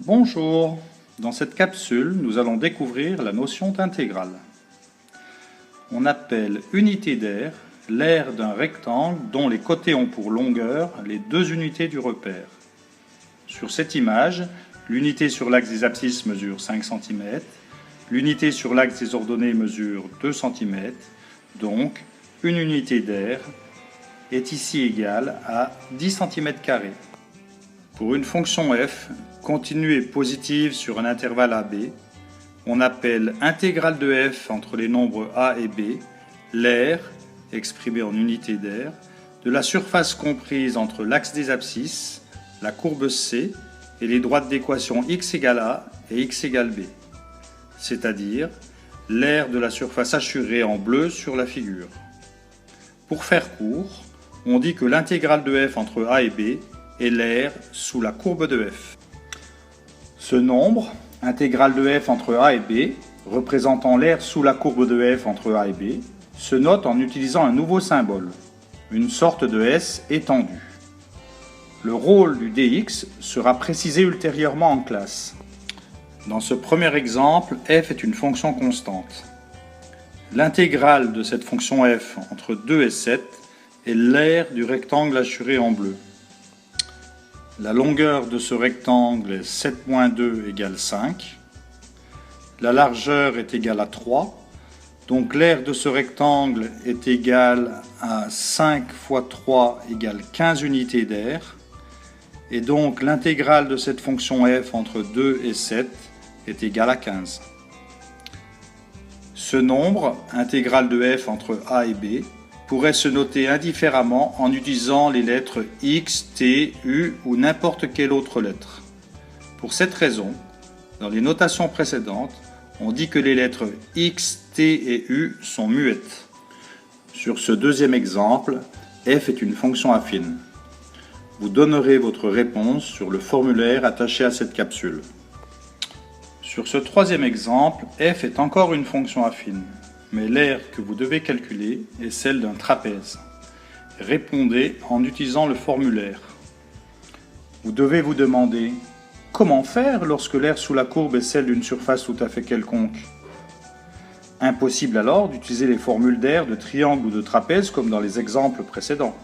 Bonjour, dans cette capsule, nous allons découvrir la notion d'intégrale. On appelle unité d'aire l'aire d'un rectangle dont les côtés ont pour longueur les deux unités du repère. Sur cette image, l'unité sur l'axe des abscisses mesure 5 cm, l'unité sur l'axe des ordonnées mesure 2 cm, donc une unité d'aire est ici égale à 10 cm². Pour une fonction f continue et positive sur un intervalle AB, on appelle intégrale de f entre les nombres a et b l'aire, exprimée en unité d'aire, de la surface comprise entre l'axe des abscisses, la courbe C et les droites d'équation x égale a et x égale b, c'est-à-dire l'aire de la surface assurée en bleu sur la figure. Pour faire court, on dit que l'intégrale de f entre a et b est l'aire sous la courbe de f. Ce nombre, intégrale de f entre a et b, représentant l'aire sous la courbe de f entre a et b, se note en utilisant un nouveau symbole, une sorte de s étendu. Le rôle du dx sera précisé ultérieurement en classe. Dans ce premier exemple, f est une fonction constante. L'intégrale de cette fonction f entre 2 et 7 est l'aire du rectangle assuré en bleu. La longueur de ce rectangle est 7 moins 2 égale 5. La largeur est égale à 3. Donc l'aire de ce rectangle est égale à 5 fois 3 égale 15 unités d'aire. Et donc l'intégrale de cette fonction f entre 2 et 7 est égale à 15. Ce nombre, intégrale de f entre a et b, pourrait se noter indifféremment en utilisant les lettres X, T, U ou n'importe quelle autre lettre. Pour cette raison, dans les notations précédentes, on dit que les lettres X, T et U sont muettes. Sur ce deuxième exemple, f est une fonction affine. Vous donnerez votre réponse sur le formulaire attaché à cette capsule. Sur ce troisième exemple, f est encore une fonction affine, mais l'aire que vous devez calculer est celle d'un trapèze. Répondez en utilisant le formulaire. Vous devez vous demander comment faire lorsque l'aire sous la courbe est celle d'une surface tout à fait quelconque. Impossible alors d'utiliser les formules d'aire de triangle ou de trapèze comme dans les exemples précédents.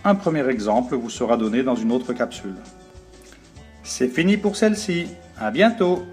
Un premier exemple vous sera donné dans une autre capsule. C'est fini pour celle-ci. À bientôt!